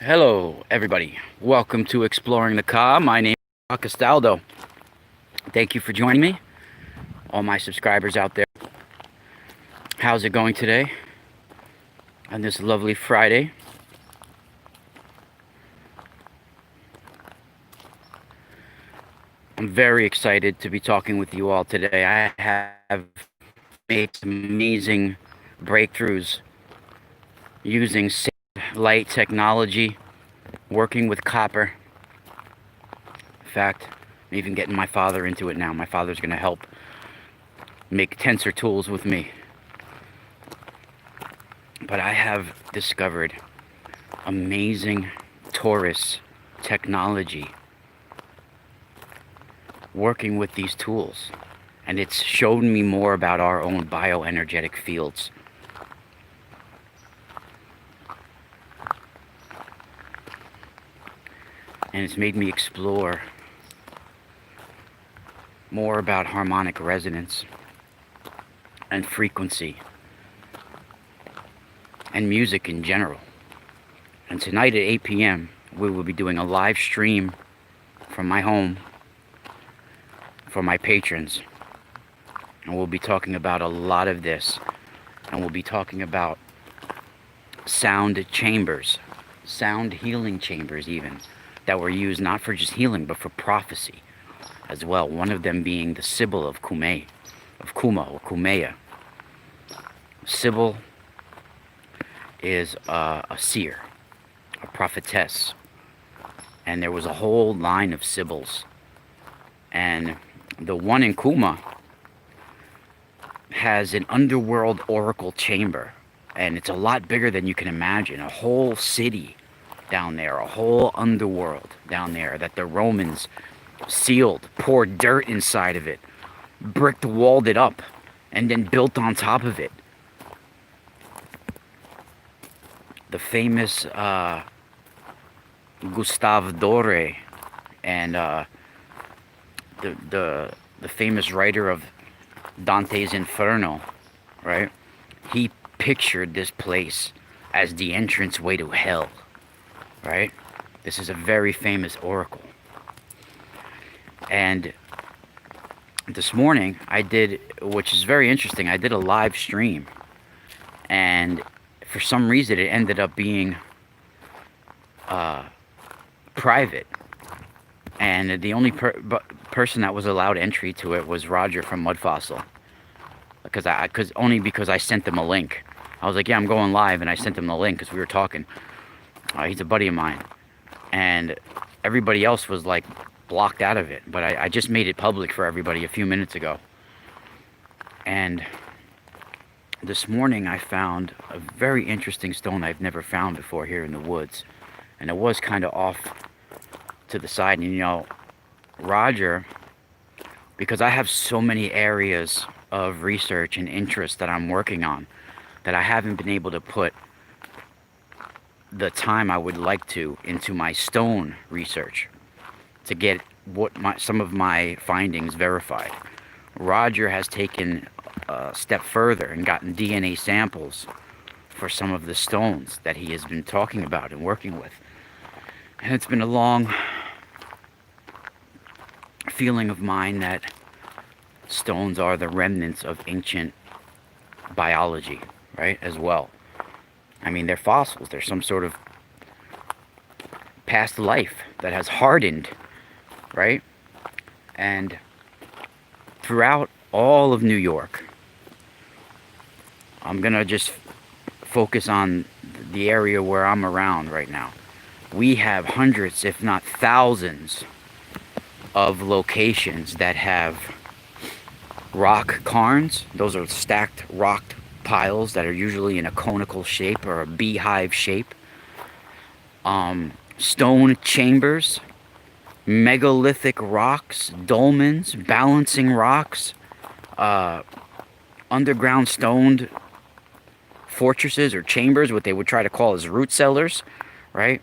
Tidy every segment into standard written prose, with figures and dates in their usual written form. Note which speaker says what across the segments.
Speaker 1: Hello, everybody. Welcome to Exploring the Ka. My name is Castaldo. Thank you for joining me, all my subscribers out there. How's it going today on this lovely Friday? I'm very excited to be talking with you all today. I have made some amazing breakthroughs using light technology, working with copper. In fact, I'm even getting my father into it now. My father's going to help make tensor tools with me. But I have discovered amazing torus technology working with these tools. And it's shown me more about our own bioenergetic fields. And it's made me explore more about harmonic resonance and frequency and music in general. And tonight at 8 p.m. we will be doing a live stream from my home for my patrons. And we'll be talking about a lot of this. And we'll be talking about sound chambers, sound healing chambers even, that were used not for just healing but for prophecy as well. One of them being the Sibyl of Kuma or Kumea. Sibyl is a seer, a prophetess, and there was a whole line of Sibyls. And the one in Kuma has an underworld oracle chamber, and it's a lot bigger than you can imagine. A whole city down there, a whole underworld down there that the Romans sealed, poured dirt inside of it, bricked, walled it up, and then built on top of it. The famous Gustave Doré and the famous writer of Dante's Inferno, right? He pictured this place as the entranceway to hell, right? This is a very famous oracle. And this morning I did, which is very interesting, I did a live stream, and for some reason it ended up being private, and the only person that was allowed entry to it was Roger from Mud Fossil, because I sent them a link. I was like, yeah, I'm going live, and I sent him the link because we were talking. He's a buddy of mine, and everybody else was like blocked out of it, but I just made it public for everybody a few minutes ago. And this morning I found a very interesting stone I've never found before here in the woods, and it was kind of off to the side. And you know, Roger, because I have so many areas of research and interest that I'm working on that I haven't been able to put the time I would like to into my stone research to get some of my findings verified. Roger has taken a step further and gotten DNA samples for some of the stones that he has been talking about and working with. And it's been a long feeling of mine that stones are the remnants of ancient biology, right, as well. I mean, they're fossils. They're some sort of past life that has hardened, right? And throughout all of New York, I'm gonna just focus on the area where I'm around right now. We have hundreds, if not thousands, of locations that have rock cairns. Those are stacked rock piles that are usually in a conical shape or a beehive shape. Stone chambers, megalithic rocks, dolmens, balancing rocks, underground stoned fortresses or chambers, what they would try to call as root cellars, right?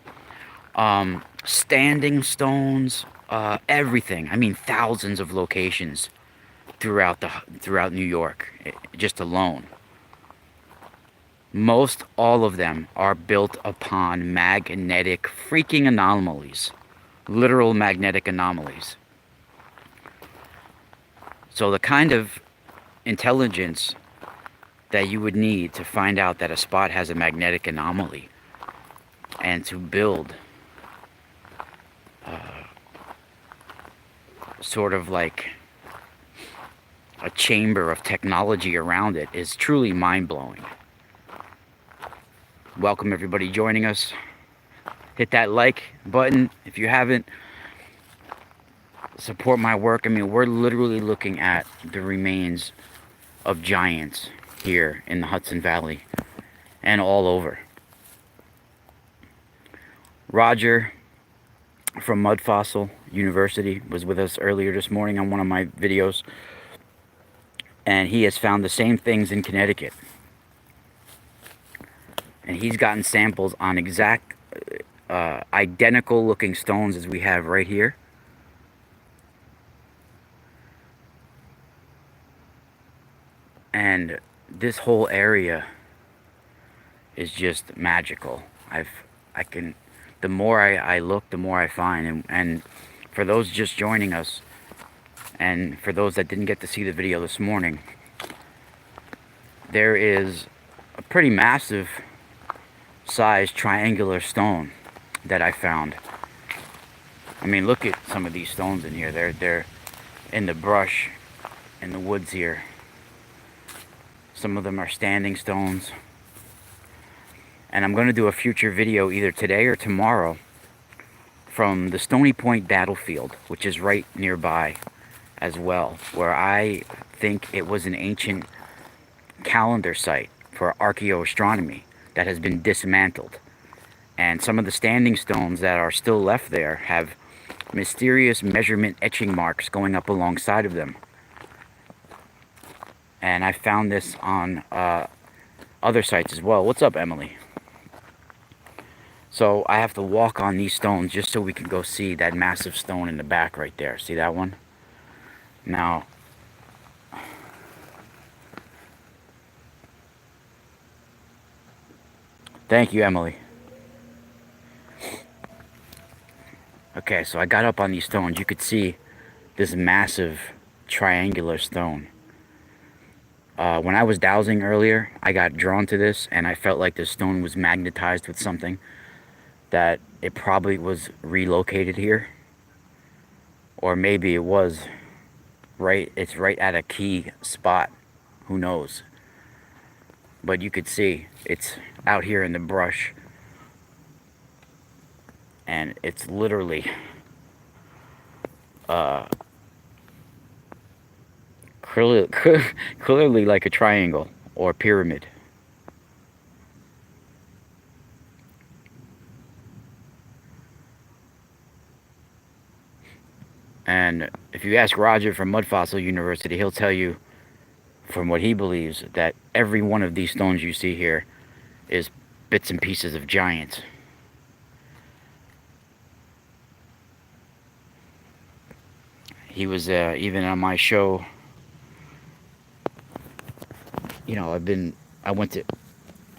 Speaker 1: Standing stones, everything. I mean, thousands of locations throughout New York, just alone. Most all of them are built upon magnetic freaking anomalies. Literal magnetic anomalies. So the kind of intelligence that you would need to find out that a spot has a magnetic anomaly and to build sort of like a chamber of technology around it is truly mind-blowing. Welcome everybody joining us. Hit that like button if you haven't. Support my work. I mean, we're literally looking at the remains of giants here in the Hudson Valley and all over. Roger from Mud Fossil University was with us earlier this morning on one of my videos, and he has found the same things in Connecticut, and he's gotten samples on exact identical looking stones as we have right here. And this whole area is just magical. The more I look, the more I find. And for those just joining us, and for those that didn't get to see the video this morning, there is a pretty massive sized triangular stone that I found. I mean, look at some of these stones in here. They're in the brush, in the woods here. Some of them are standing stones. And I'm going to do a future video either today or tomorrow from the Stony Point battlefield, which is right nearby as well, where I think it was an ancient calendar site for archaeoastronomy that has been dismantled. And some of the standing stones that are still left there have mysterious measurement etching marks going up alongside of them. And I found this on other sites as well. What's up, Emily? So I have to walk on these stones just so we can go see that massive stone in the back right there. See that one? Now, thank you, Emily. Okay, so I got up on these stones. You could see this massive triangular stone. When I was dowsing earlier, I got drawn to this, and I felt like this stone was magnetized with something, that it probably was relocated here, or maybe it was it's right at a key spot, who knows. But you could see it's out here in the brush, and it's literally clearly like a triangle or pyramid. And if you ask Roger from Mud Fossil University, he'll tell you, from what he believes, that every one of these stones you see here is bits and pieces of giants. He was even on my show. You know,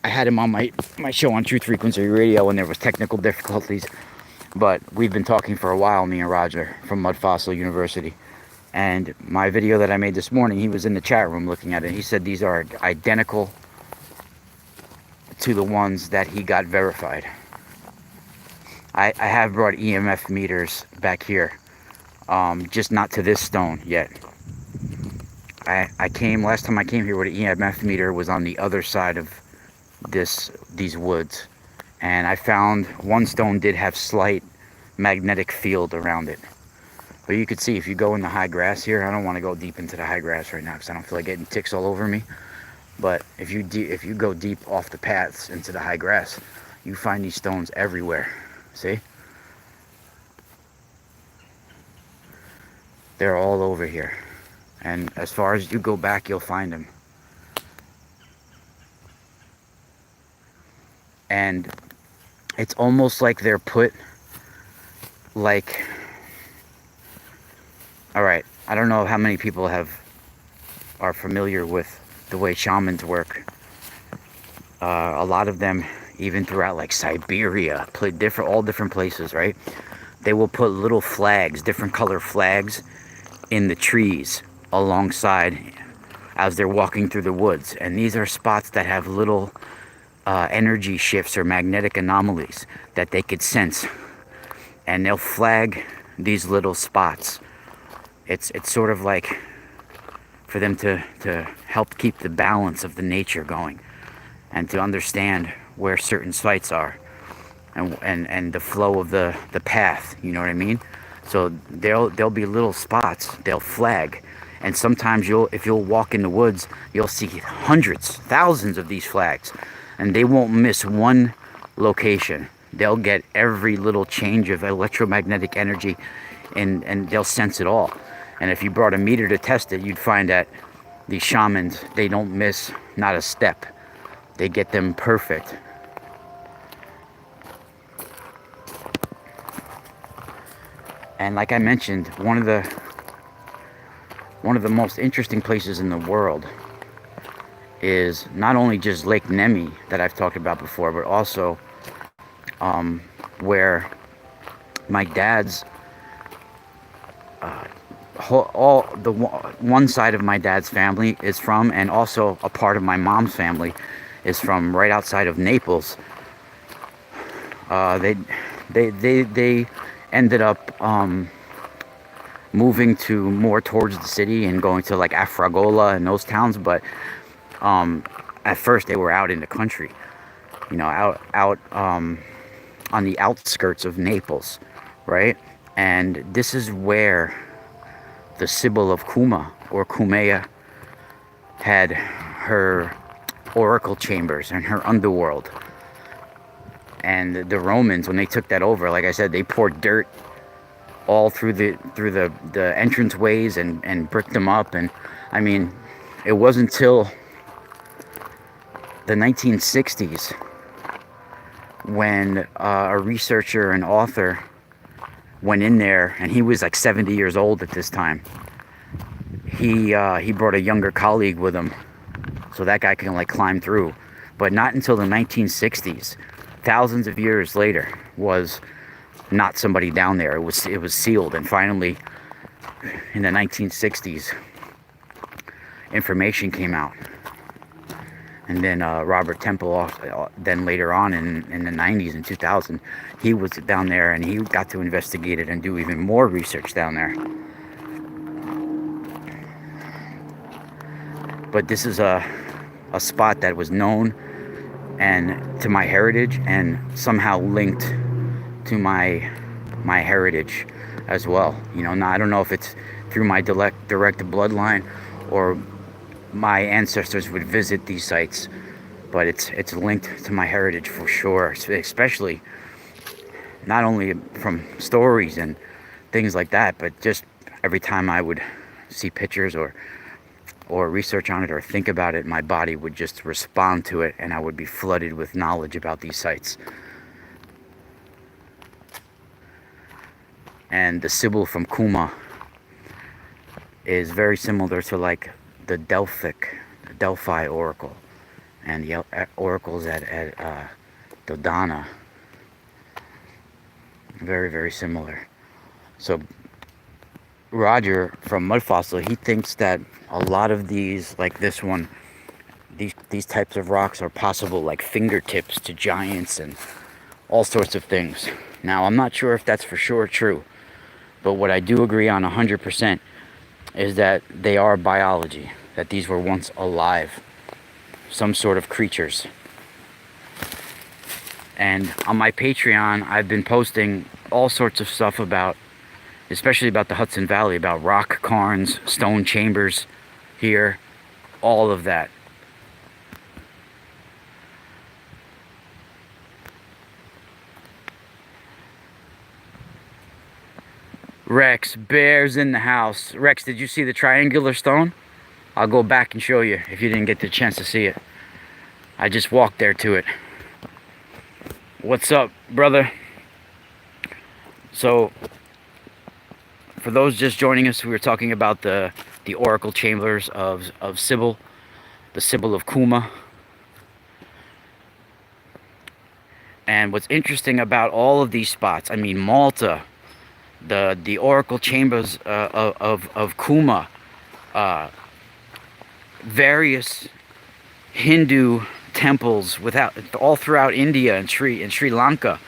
Speaker 1: I had him on my show on Truth Frequency Radio when there was technical difficulties. But we've been talking for a while, me and Roger from Mud Fossil University. And my video that I made this morning, he was in the chat room looking at it. He said these are identical to the ones that he got verified. I have brought EMF meters back here, just not to this stone yet. Last time I came here with an EMF meter was on the other side of these woods. And I found one stone did have slight magnetic field around it. But you could see if you go in the high grass here, I don't want to go deep into the high grass right now because I don't feel like getting ticks all over me. But if you go deep off the paths into the high grass, you find these stones everywhere. See? They're all over here. And as far as you go back, you'll find them. And it's almost like they're put like, all right, I don't know how many people are familiar with the way shamans work. A lot of them, even throughout like Siberia, all different places, right? They will put little flags, different color flags, in the trees alongside as they're walking through the woods. And these are spots that have little energy shifts or magnetic anomalies that they could sense, and they'll flag these little spots. It's sort of like for them to help keep the balance of the nature going, and to understand where certain sites are, and the flow of the path, you know what I mean? So there'll be little spots they'll flag, and sometimes if you'll walk in the woods, you'll see hundreds, thousands of these flags, and they won't miss one location. They'll get every little change of electromagnetic energy, and they'll sense it all. And if you brought a meter to test it, you'd find that these shamans, they don't miss not a step. They get them perfect. And like I mentioned, one of the most interesting places in the world is not only just Lake Nemi that I've talked about before, but also where my dad's one side of my dad's family is from, and also a part of my mom's family is from, right outside of Naples. They ended up moving to more towards the city and going to like Afragola and those towns, but at first they were out in the country, you know, out on the outskirts of Naples, right? And this is where the Sibyl of Kuma, or Kumea, had her oracle chambers and her underworld. And the Romans, when they took that over, like I said, they poured dirt all through the entrance ways and bricked them up. And I mean, it wasn't until the 1960s when a researcher and author went in there, and he was like 70 years old at this time. He brought a younger colleague with him, so that guy can like climb through. But not until the 1960s, thousands of years later, was not somebody down there. It was sealed, and finally, in the 1960s, information came out. And then Robert Temple, then later on in the 90s and 2000, he was down there, and he got to investigate it and do even more research down there. But this is a spot that was known and to my heritage, and somehow linked to my heritage as well. You know, now I don't know if it's through my direct bloodline, or my ancestors would visit these sites, but it's linked to my heritage for sure, especially not only from stories and things like that, but just every time I would see pictures or research on it or think about it, my body would just respond to it, and I would be flooded with knowledge about these sites. And the Sibyl from Kuma is very similar to like the Delphi oracle, and the oracles at Dodona. Very, very similar. So Roger from Mud Fossil, he thinks that a lot of these, like this one, these types of rocks are possible like fingertips to giants and all sorts of things. Now, I'm not sure if that's for sure true, but what I do agree on 100% is that they are biology, that these were once alive, some sort of creatures. And on my Patreon, I've been posting all sorts of stuff about, especially about the Hudson Valley, about rock cairns, stone chambers here, all of that. Rex, bears in the house. Rex, did you see the triangular stone? I'll go back and show you if you didn't get the chance to see it. I just walked there to it. What's up, brother? So, for those just joining us, we were talking about the oracle chambers of Sibyl, the Sibyl of Kuma. And what's interesting about all of these spots, I mean, Malta, the oracle chambers of Kuma, various Hindu temples without all throughout India and Sri Lanka,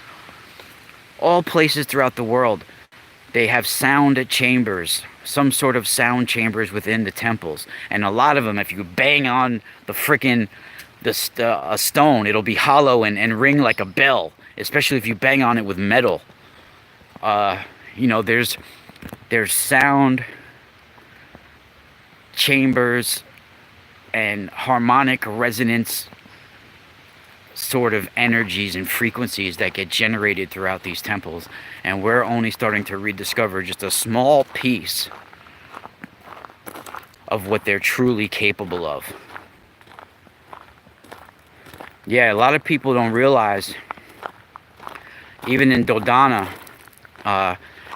Speaker 1: all places throughout the world, they have sound chambers, some sort of sound chambers within the temples, and a lot of them, if you bang on the frickin' a stone, it'll be hollow and ring like a bell, especially if you bang on it with metal. You know, there's sound chambers and harmonic resonance sort of energies and frequencies that get generated throughout these temples, and we're only starting to rediscover just a small piece of what they're truly capable of. Yeah, a lot of people don't realize, even in Dodana,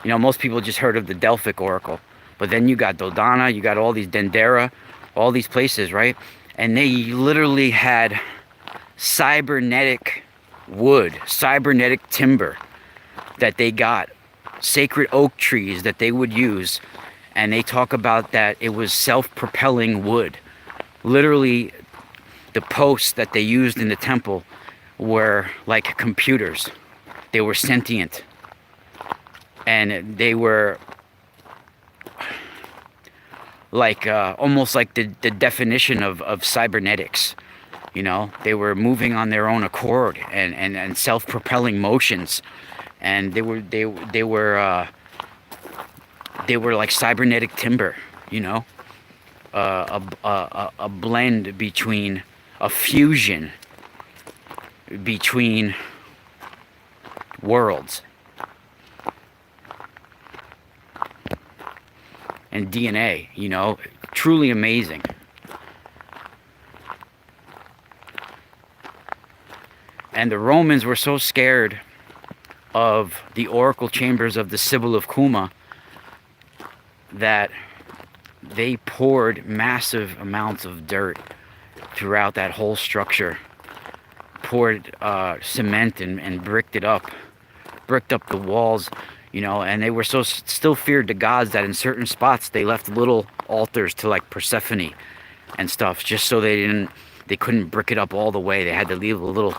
Speaker 1: you know, most people just heard of the Delphic Oracle, but then you got Dodana, you got all these Dendera, all these places, right? And they literally had cybernetic wood, cybernetic timber that they got, sacred oak trees that they would use, and they talk about that it was self-propelling wood. Literally, the posts that they used in the temple were like computers. They were sentient, and they were like almost like the definition of cybernetics. You know, they were moving on their own accord and self-propelling motions, and they were like cybernetic timber. You know, a blend between a fusion between worlds and DNA. You know, truly amazing. And the Romans were so scared of the oracle chambers of the Sibyl of Kuma that they poured massive amounts of dirt throughout that whole structure, poured cement and bricked it up, bricked up the walls, you know, and they were so still feared the gods that in certain spots they left little altars to like Persephone and stuff, just so they couldn't brick it up all the way. They had to leave a little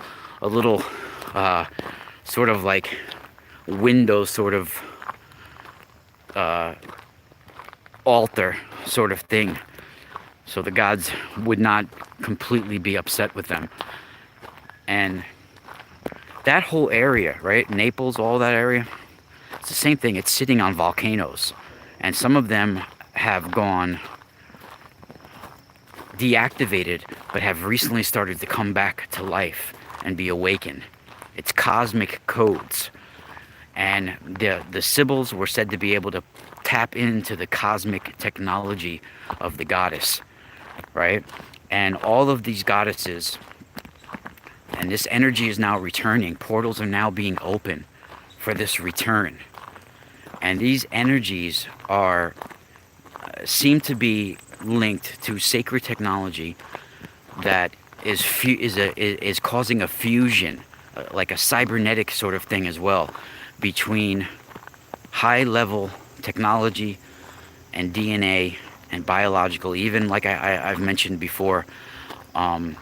Speaker 1: sort of like window sort of altar sort of thing, so the gods would not completely be upset with them. And that whole area, right, Naples, all that area, it's the same thing. It's sitting on volcanoes, and some of them have gone deactivated but have recently started to come back to life and be awakened. It's cosmic codes, and the Sibyls were said to be able to tap into the cosmic technology of the goddess, right? And all of these goddesses, and this energy is now returning. Portals are now being open for this return, and these energies are seem to be linked to sacred technology that is causing a fusion, like a cybernetic sort of thing as well, between high level technology and DNA and biological, even like I've mentioned before on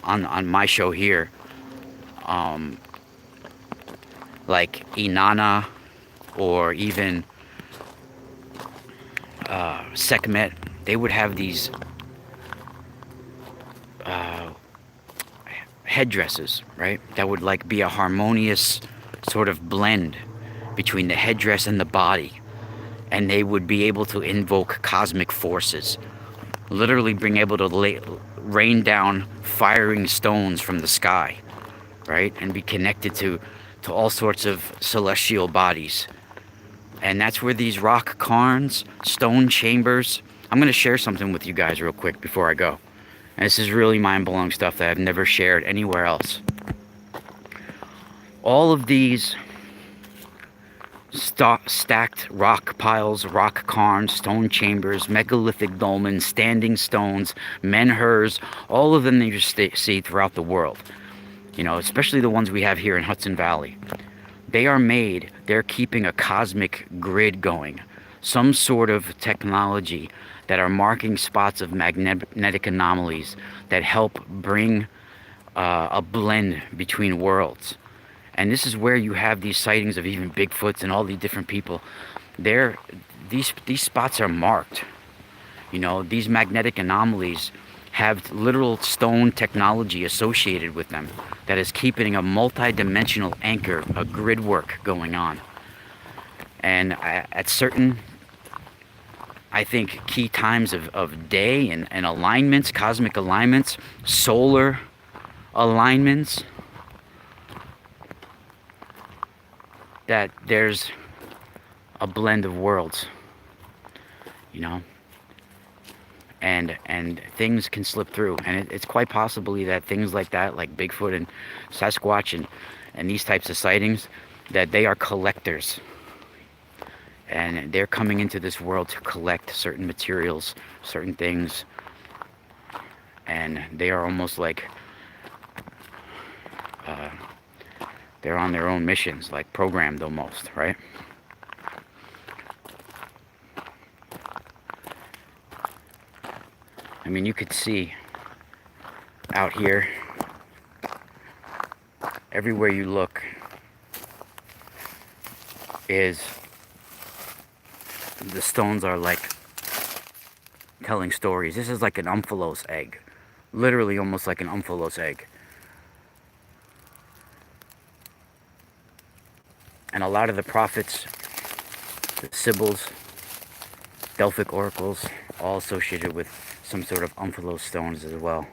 Speaker 1: my show here, like Inanna or even Sekhmet. They would have these headdresses, right, that would like be a harmonious sort of blend between the headdress and the body, and they would be able to invoke cosmic forces, literally being able to rain down firing stones from the sky, right, and be connected to all sorts of celestial bodies. And that's where these rock cairns, stone chambers, I'm going to share something with you guys real quick before I go. And this is really mind-blowing stuff that I've never shared anywhere else. All of these stacked rock piles, rock cairns, stone chambers, megalithic dolmens, standing stones, menhirs, all of them that you see throughout the world. You know, especially the ones we have here in Hudson Valley. They're keeping a cosmic grid going, some sort of technology that are marking spots of magnetic anomalies that help bring a blend between worlds. And this is where you have these sightings of even Bigfoots and all these different people. They're, these spots are marked. You know, these magnetic anomalies have literal stone technology associated with them that is keeping a multi-dimensional anchor, a grid work going on. And at certain, I think, key times of day and alignments, cosmic alignments, solar alignments, that there's a blend of worlds, you know, and things can slip through, and it's quite possibly that things like that, like Bigfoot and Sasquatch and these types of sightings, that they are collectors, and they're coming into this world to collect certain materials, certain things, and they are almost like they're on their own missions, like programmed almost, right? I mean, you could see out here, everywhere you look is, the stones are like telling stories. This is like an omphalos egg, literally almost like an omphalos egg. And a lot of the prophets, the Sibyls, Delphic oracles, all associated with some sort of omphalos stones as well.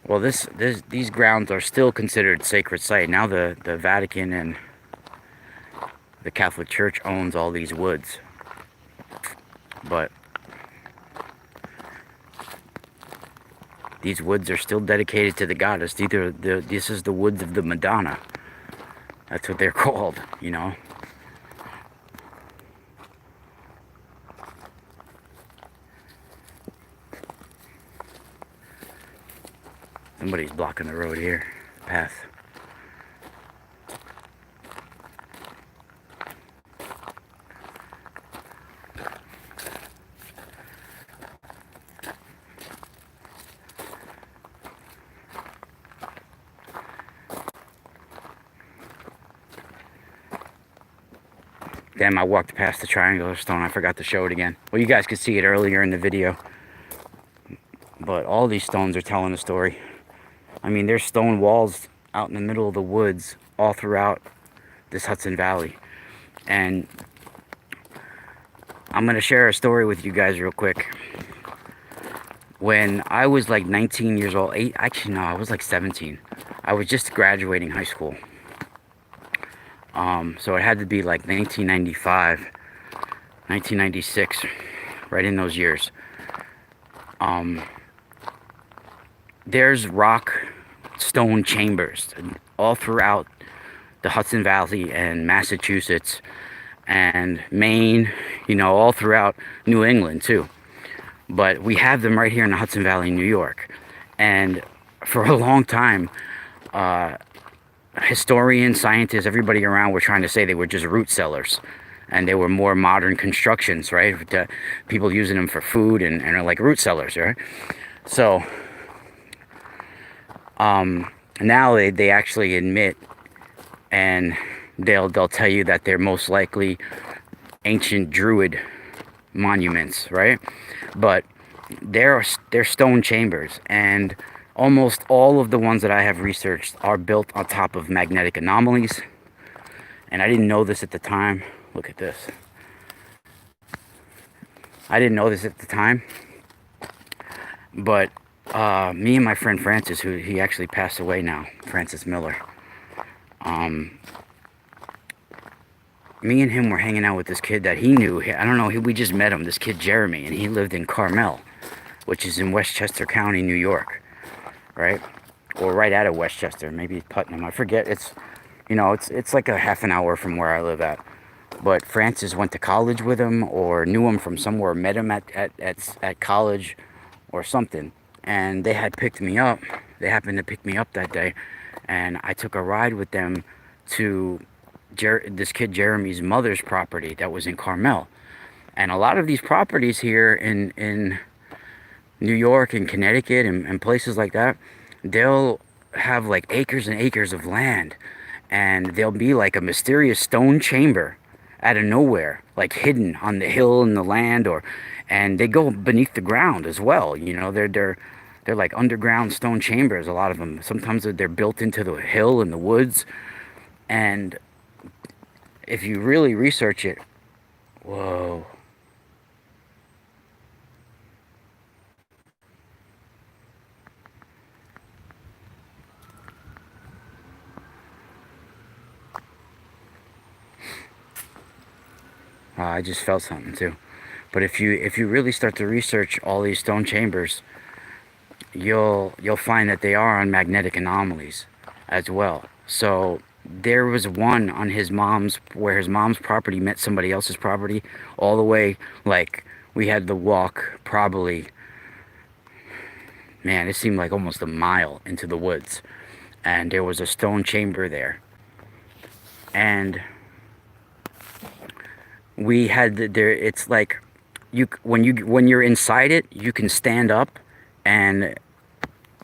Speaker 1: Well, these grounds are still considered sacred site. Now the Vatican and the Catholic Church owns all these woods. But these woods are still dedicated to the goddess. This is the woods of the Madonna. That's what they're called, you know. Somebody's blocking the road here, path. Damn, I walked past the triangular stone. I forgot to show it again. Well, you guys could see it earlier in the video. But all these stones are telling a story. I mean, there's stone walls out in the middle of the woods all throughout this Hudson Valley. And I'm going to share a story with you guys real quick. When I was like 19 years old, actually no, I was like 17. I was just graduating high school. So it had to be like 1995, 1996, right in those years. There's rock stone chambers all throughout the Hudson Valley and Massachusetts and Maine, you know, all throughout New England too. But we have them right here in the Hudson Valley, New York. And for a long time, historians, scientists, everybody around were trying to say they were just root cellars. And they were more modern constructions, right? People using them for food and are like root cellars, right? So now they actually admit, and they'll tell you that they're most likely ancient Druid monuments, right? But they're stone chambers, and almost all of the ones that I have researched are built on top of magnetic anomalies. And I didn't know this at the time. Look at this. I didn't know this at the time, but me and my friend Francis, who he actually passed away now, Francis Miller, me and him were hanging out with this kid that he knew. I don't know, we just met him, this kid Jeremy, and he lived in Carmel, which is in Westchester County, New York, right? Or right out of Westchester, maybe Putnam. I forget. It's like a half an hour from where I live at. But Francis went to college with him, or knew him from somewhere, met him at college, or something. And they had picked me up. They happened to pick me up that day, and I took a ride with them to this kid Jeremy's mother's property that was in Carmel. And a lot of these properties here in New York and Connecticut and places like that, they'll have like acres and acres of land, and there'll be like a mysterious stone chamber out of nowhere, like hidden on the hill in the land, and they go beneath the ground as well. They're like underground stone chambers. A lot of them. Sometimes they're built into the hill in the woods, and if you really research it, whoa. I just felt something too. But if you really start to research all these stone chambers, you'll find that they are on magnetic anomalies as well. So there was one on his mom's, where his mom's property met somebody else's property, all the way, like, we had to walk probably, man, it seemed like almost a mile into the woods, and there was a stone chamber there. And we had there, it's like, when you're inside it, you can stand up, and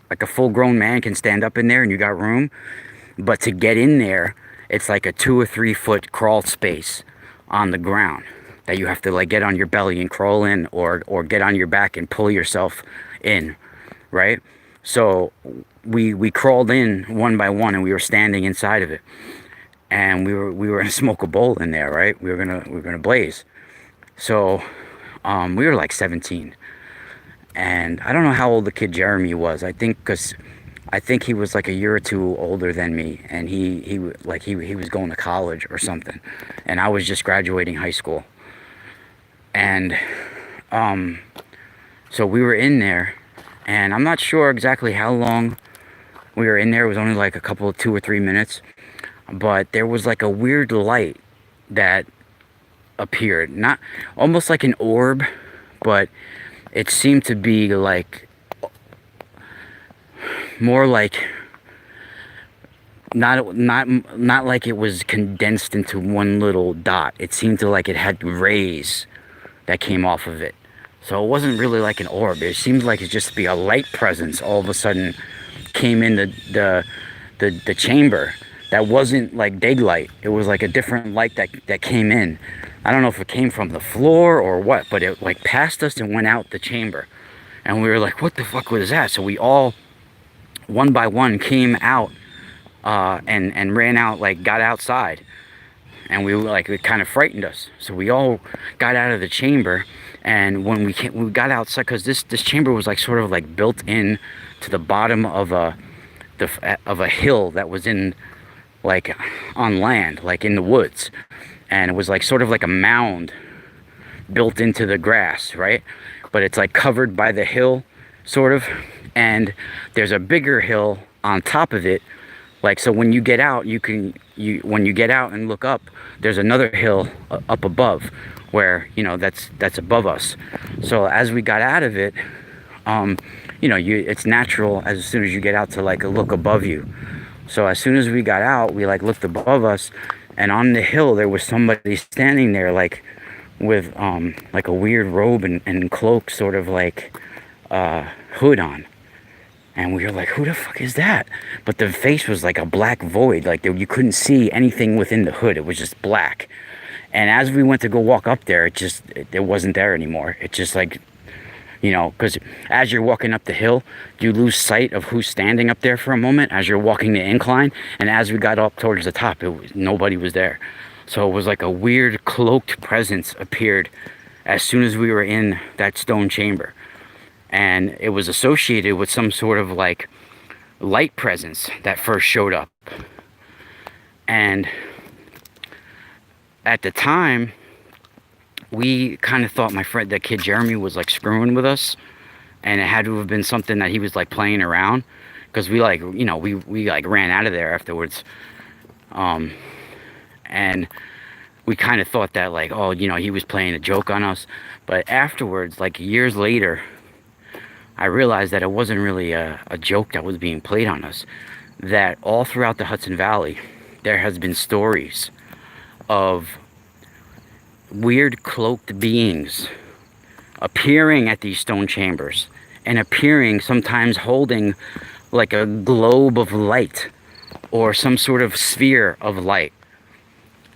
Speaker 1: like a full grown man can stand up in there, and you got room. But to get in there, it's like a 2 or 3 foot crawl space on the ground that you have to like get on your belly and crawl in, or get on your back and pull yourself in, right? So we crawled in one by one, and we were standing inside of it, and we were gonna smoke a bowl in there, right? We were gonna blaze. So we were like 17, and I don't know how old the kid Jeremy was. I think he was like a year or two older than me, and he was going to college or something, and I was just graduating high school. And so we were in there, and I'm not sure exactly how long we were in there. It was only like a couple of 2 or 3 minutes, but there was like a weird light that appeared, not almost like an orb, but it seemed to be like more like not like it was condensed into one little dot. It seemed to like it had rays that came off of it. So it wasn't really like an orb. It seemed like it just be a light presence all of a sudden came in the chamber. That wasn't like daylight. It was like a different light that came in. I don't know if it came from the floor or what, but it like passed us and went out the chamber. And we were like, what the fuck was that? So we all, one by one, came out and ran out, like got outside. And we were like, it kind of frightened us. So we all got out of the chamber. And when we got outside, because this chamber was like sort of like built in to the bottom of a hill that was in, like, on land, like in the woods. And it was like sort of like a mound built into the grass, right? But it's like covered by the hill, sort of. And there's a bigger hill on top of it. Like, so when you get out, when you get out and look up, there's another hill up above, where, that's above us. So as we got out of it, it's natural as soon as you get out to like look above you. So as soon as we got out, we like looked above us, and on the hill there was somebody standing there, like with like a weird robe and cloak, sort of like hood on. And we were like, who the fuck is that? But the face was like a black void, like you couldn't see anything within the hood. It was just black. And as we went to go walk up there, it wasn't there anymore. It just like, because as you're walking up the hill, you lose sight of who's standing up there for a moment as you're walking the incline. And as we got up towards the top, nobody was there. So it was like a weird cloaked presence appeared as soon as we were in that stone chamber. And it was associated with some sort of like light presence that first showed up. And at the time, we kind of thought that kid Jeremy was like screwing with us, and it had to have been something that he was like playing around, because we like, we like ran out of there afterwards, and we kind of thought that like, oh, he was playing a joke on us. But afterwards, like years later, I realized that it wasn't really a joke that was being played on us. That all throughout the Hudson Valley, there has been stories of weird cloaked beings appearing at these stone chambers, and appearing sometimes holding like a globe of light or some sort of sphere of light.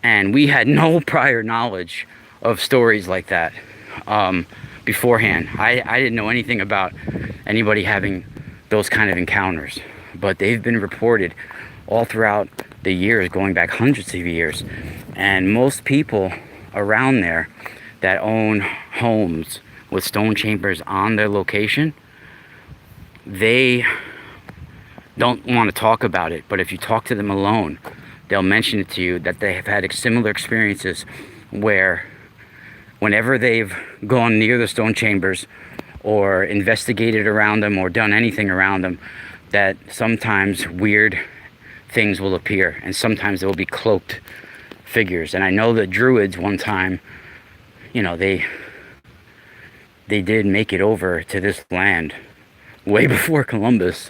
Speaker 1: And we had no prior knowledge of stories like that beforehand. I didn't know anything about anybody having those kind of encounters, but they've been reported all throughout the years, going back hundreds of years. And most people around there that own homes with stone chambers on their location, they don't want to talk about it, but if you talk to them alone, they'll mention it to you that they have had similar experiences where whenever they've gone near the stone chambers or investigated around them or done anything around them, that sometimes weird things will appear, and sometimes there will be cloaked figures. And I know the Druids one time, they did make it over to this land way before Columbus,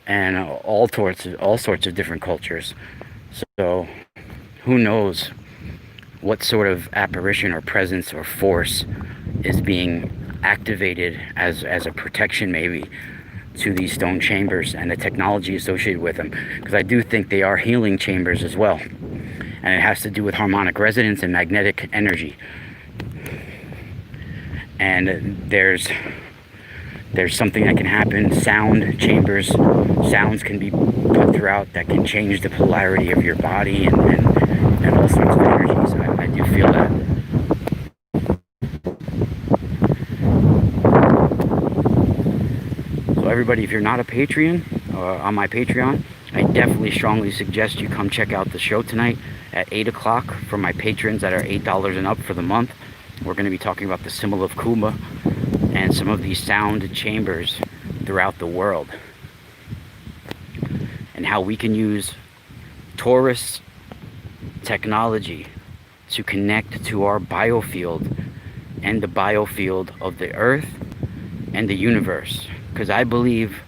Speaker 1: and all sorts of different cultures. So who knows what sort of apparition or presence or force is being activated as a protection, maybe, to these stone chambers and the technology associated with them, because I do think they are healing chambers as well, and it has to do with harmonic resonance and magnetic energy. And there's something that can happen. Sound chambers, sounds can be put throughout that can change the polarity of your body and all sorts of energies. I do feel that. So everybody, if you're not a Patreon, on my Patreon, I definitely strongly suggest you come check out the show tonight at 8 o'clock for my patrons that are $8 and up for the month. We're going to be talking about the symbol of Kuma and some of these sound chambers throughout the world, and how we can use Taurus technology to connect to our biofield and the biofield of the earth and the universe. Because I believe,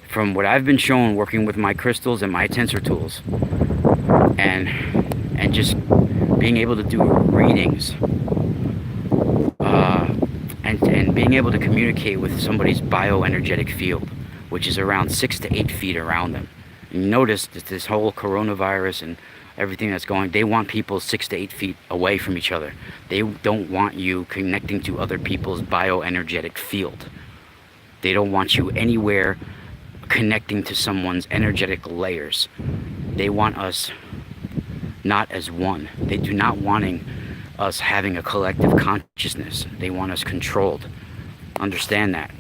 Speaker 1: from what I've been shown working with my crystals and my tensor tools, and just being able to do readings, and being able to communicate with somebody's bioenergetic field, which is around 6 to 8 feet around them. And you notice that this whole coronavirus and everything that's going, they want people 6 to 8 feet away from each other. They don't want you connecting to other people's bioenergetic field. They don't want you anywhere connecting to someone's energetic layers. They want us not as one. They do not wanting us having a collective consciousness. They want us controlled. Understand that.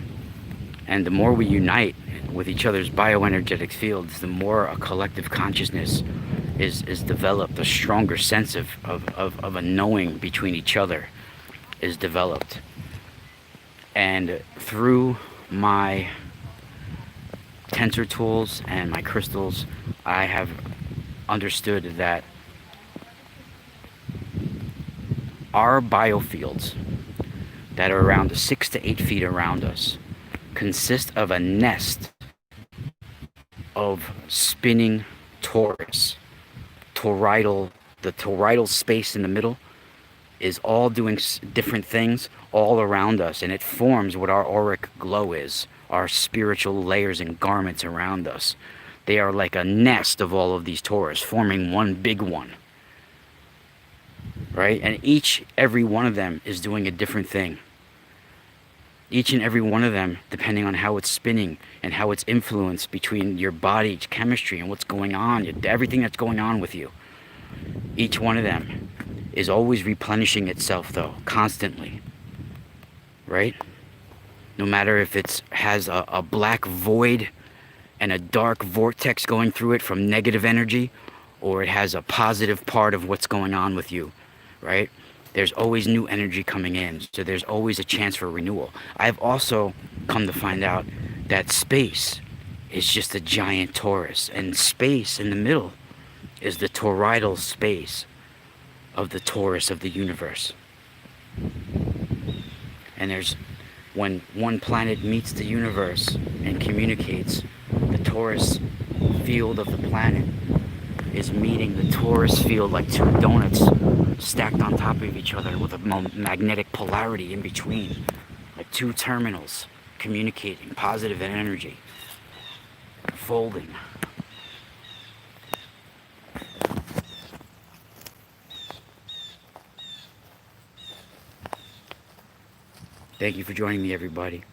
Speaker 1: And the more we unite with each other's bioenergetic fields, the more a collective consciousness is developed. A stronger sense of a knowing between each other is developed. And through my tensor tools and my crystals, I have understood that our biofields that are around 6 to 8 feet around us consist of a nest of spinning torus. The toroidal space in the middle is all doing different things all around us, and it forms what our auric glow is, our spiritual layers and garments around us. They are like a nest of all of these torus, forming one big one. Right? And every one of them is doing a different thing. Each and every one of them, depending on how it's spinning and how it's influenced between your body chemistry and what's going on, everything that's going on with you. Each one of them is always replenishing itself, though, constantly. Right? No matter if it has a black void and a dark vortex going through it from negative energy, or it has a positive part of what's going on with you. right? There's always new energy coming in, so there's always a chance for renewal. I've also come to find out that space is just a giant torus, and space in the middle is the toroidal space of the torus of the universe. And there's, when one planet meets the universe and communicates, the torus field of the planet is meeting the torus field like two donuts stacked on top of each other with a magnetic polarity in between, like two terminals communicating positive energy, folding. Thank you for joining me, everybody.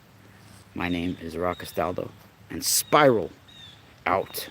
Speaker 1: My name is Ra Castaldo, and Spiral out.